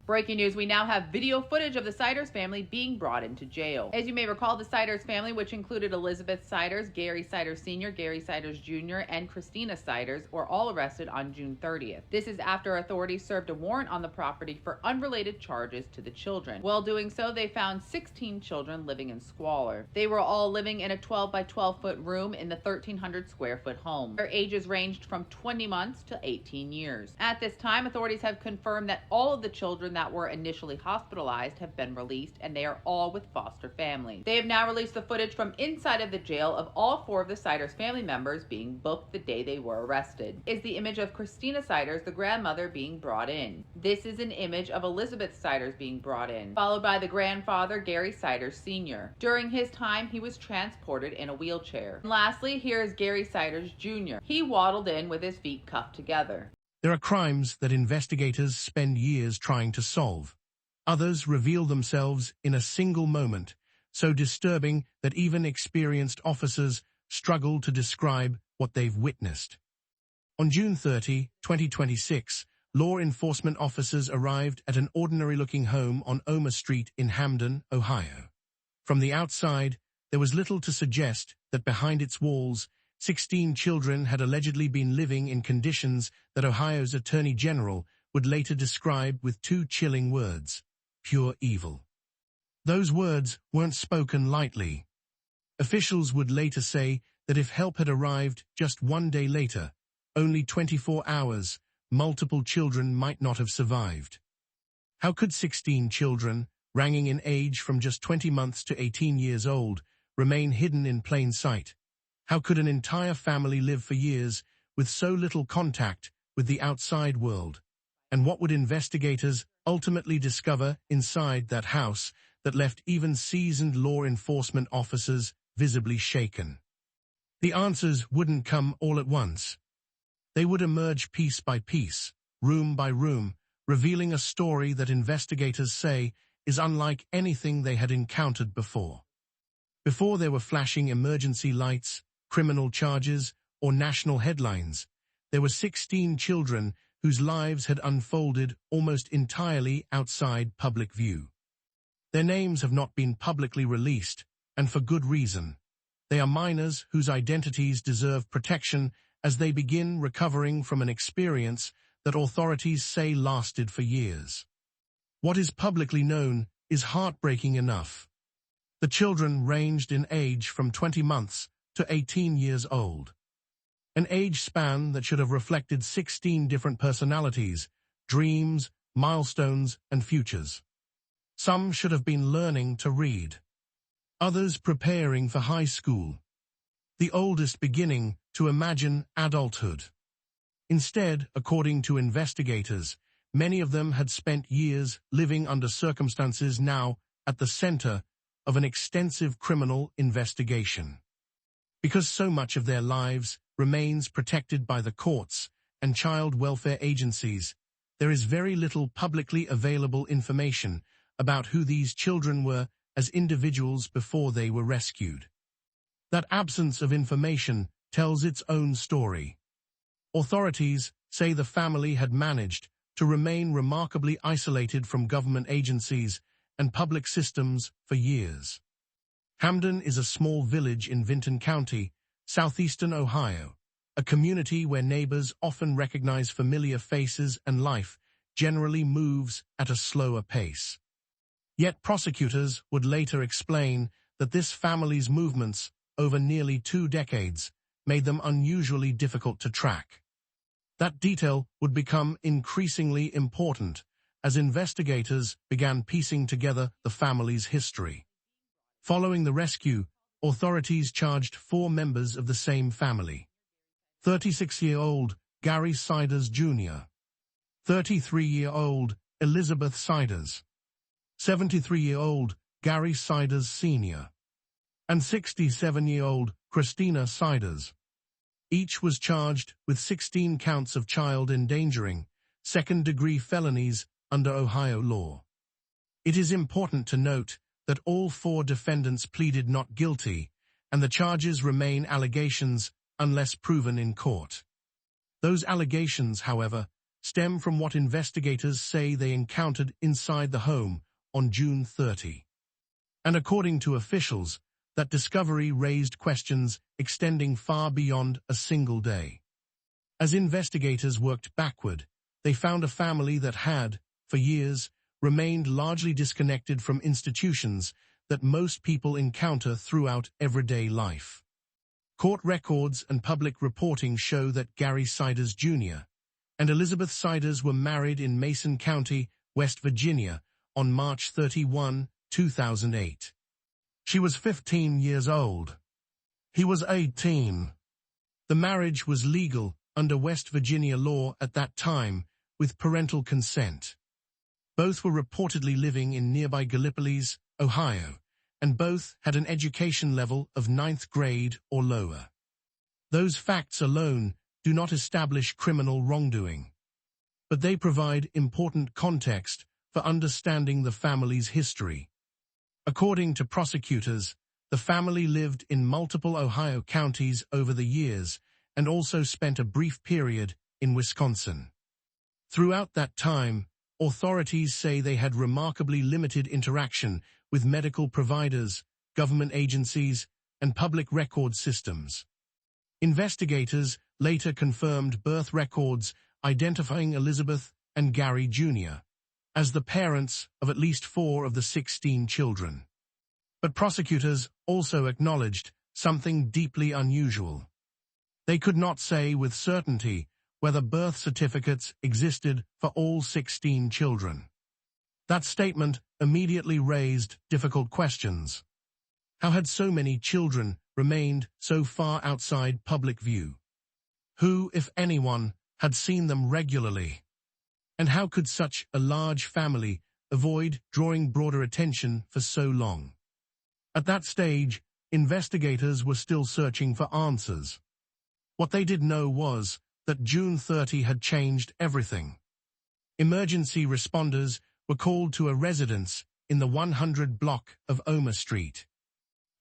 Breaking news, we now have video footage of the Siders family being brought into jail. As you may recall, the Siders family, which included Elizabeth Siders, Gary Siders Sr., Gary Siders Jr., and Christina Siders, were all arrested on June 30th. This is after authorities served a warrant on the property for unrelated charges to the children. While doing so, they found 16 children living in squalor. They were all living in a 12 by 12 foot room in the 1,300 square foot home. Their ages ranged from 20 months to 18 years. At this time, authorities have confirmed that all of the children that were initially hospitalized have been released, and they are all with foster families. They have now released the footage from inside of the jail of all 4 of the Siders family members being booked the day they were arrested. Is the image of Christina Siders, the grandmother, being brought in. This is an image of Elizabeth Siders being brought in, followed by the grandfather, Gary Siders Sr. During his time, he was transported in a wheelchair. And lastly, here is Gary Siders Jr. He waddled in with his feet cuffed together. There are crimes that investigators spend years trying to solve. Others reveal themselves in a single moment, so disturbing that even experienced officers struggle to describe what they've witnessed. On June 30, 2026, law enforcement officers arrived at an ordinary-looking home on Omer Street in Hamden, Ohio. From the outside, there was little to suggest that behind its walls, 16 children had allegedly been living in conditions that Ohio's Attorney General would later describe with 2 chilling words: pure evil. Those words weren't spoken lightly. Officials would later say that if help had arrived just 1 day later, only 24 hours, multiple children might not have survived. How could 16 children, ranging in age from just 20 months to 18 years old, remain hidden in plain sight? How could an entire family live for years with so little contact with the outside world? And what would investigators ultimately discover inside that house that left even seasoned law enforcement officers visibly shaken? The answers wouldn't come all at once. They would emerge piece by piece, room by room, revealing a story that investigators say is unlike anything they had encountered before. Before there were flashing emergency lights, criminal charges, or national headlines, there were 16 children whose lives had unfolded almost entirely outside public view. Their names have not been publicly released, and for good reason. They are minors whose identities deserve protection as they begin recovering from an experience that authorities say lasted for years. What is publicly known is heartbreaking enough. The children ranged in age from 20 months to 18 years old. An age span that should have reflected 16 different personalities, dreams, milestones, and futures. Some should have been learning to read. Others preparing for high school. The oldest beginning to imagine adulthood. Instead, according to investigators, many of them had spent years living under circumstances now at the center of an extensive criminal investigation. Because so much of their lives remains protected by the courts and child welfare agencies, there is very little publicly available information about who these children were as individuals before they were rescued. That absence of information tells its own story. Authorities say the family had managed to remain remarkably isolated from government agencies and public systems for years. Hamden is a small village in Vinton County, southeastern Ohio, a community where neighbors often recognize familiar faces and life generally moves at a slower pace. Yet prosecutors would later explain that this family's movements over nearly 2 decades made them unusually difficult to track. That detail would become increasingly important as investigators began piecing together the family's history. Following the rescue, authorities charged 4 members of the same family. 36-year-old Gary Siders Jr., 33-year-old Elizabeth Siders, 73-year-old Gary Siders Sr., and 67-year-old Christina Siders. Each was charged with 16 counts of child endangering, second-degree felonies under Ohio law. It is important to note that all 4 defendants pleaded not guilty, and the charges remain allegations unless proven in court. Those allegations, however, stem from what investigators say they encountered inside the home on June 30. And according to officials, that discovery raised questions extending far beyond a single day. As investigators worked backward, they found a family that had, for years, remained largely disconnected from institutions that most people encounter throughout everyday life. Court records and public reporting show that Gary Siders Jr. and Elizabeth Siders were married in Mason County, West Virginia, on March 31, 2008. She was 15 years old. He was 18. The marriage was legal under West Virginia law at that time, with parental consent. Both were reportedly living in nearby Gallipolis, Ohio, and both had an education level of 9th grade or lower. Those facts alone do not establish criminal wrongdoing, but they provide important context for understanding the family's history. According to prosecutors, the family lived in multiple Ohio counties over the years and also spent a brief period in Wisconsin. Throughout that time, authorities say they had remarkably limited interaction with medical providers, government agencies, and public record systems. Investigators later confirmed birth records identifying Elizabeth and Gary Jr. as the parents of at least 4 of the 16 children. But prosecutors also acknowledged something deeply unusual. They could not say with certainty whether birth certificates existed for all 16 children. That statement immediately raised difficult questions. How had so many children remained so far outside public view? Who, if anyone, had seen them regularly? And how could such a large family avoid drawing broader attention for so long? At that stage, investigators were still searching for answers. What they did know was that June 30 had changed everything. Emergency responders were called to a residence in the 100 block of Omer Street.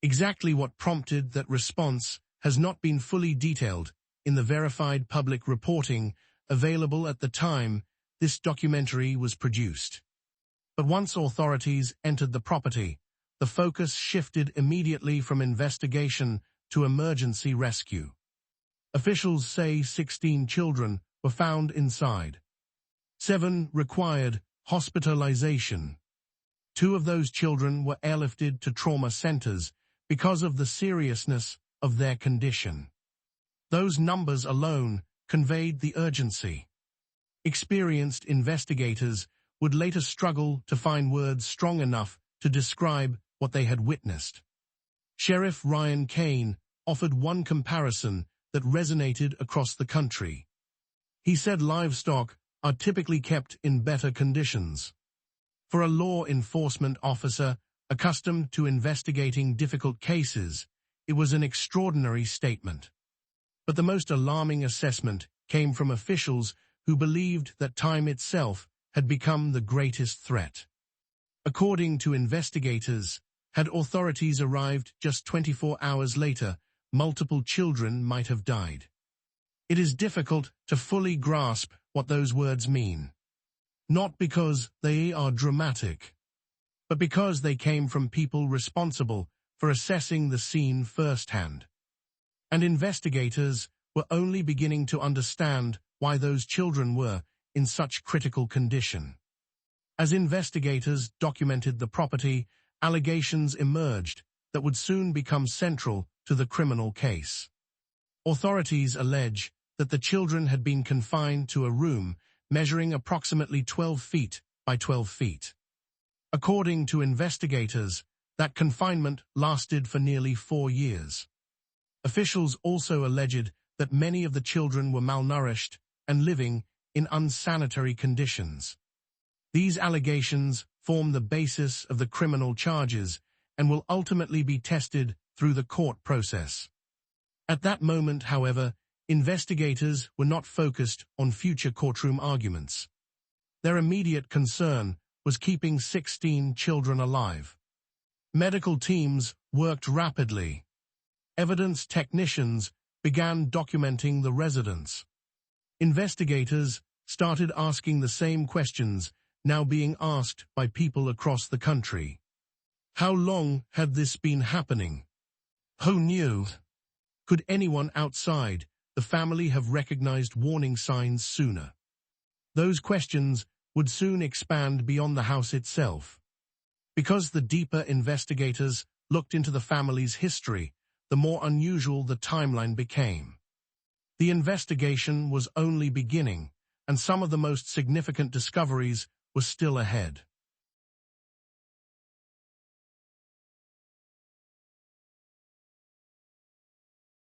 Exactly what prompted that response has not been fully detailed in the verified public reporting available at the time this documentary was produced. But once authorities entered the property, the focus shifted immediately from investigation to emergency rescue. Officials say 16 children were found inside. 7 required hospitalization. 2 of those children were airlifted to trauma centers because of the seriousness of their condition. Those numbers alone conveyed the urgency. Experienced investigators would later struggle to find words strong enough to describe what they had witnessed. Sheriff Ryan Kane offered one comparison that resonated across the country. He said livestock are typically kept in better conditions. For a law enforcement officer accustomed to investigating difficult cases, it was an extraordinary statement. But the most alarming assessment came from officials who believed that time itself had become the greatest threat. According to investigators, had authorities arrived just 24 hours later, multiple children might have died. It is difficult to fully grasp what those words mean. Not because they are dramatic, but because they came from people responsible for assessing the scene firsthand. And investigators were only beginning to understand why those children were in such critical condition. As investigators documented the property, allegations emerged that would soon become central to the criminal case. Authorities allege that the children had been confined to a room measuring approximately 12 feet by 12 feet. According to investigators, that confinement lasted for nearly 4 years. Officials also alleged that many of the children were malnourished and living in unsanitary conditions. These allegations form the basis of the criminal charges and will ultimately be tested through the court process. At that moment, however, investigators were not focused on future courtroom arguments. Their immediate concern was keeping 16 children alive. Medical teams worked rapidly. Evidence technicians began documenting the residents. Investigators started asking the same questions now being asked by people across the country. How long had this been happening? Who knew? Could anyone outside the family have recognized warning signs sooner? Those questions would soon expand beyond the house itself. Because the deeper investigators looked into the family's history, the more unusual the timeline became. The investigation was only beginning, and some of the most significant discoveries were still ahead.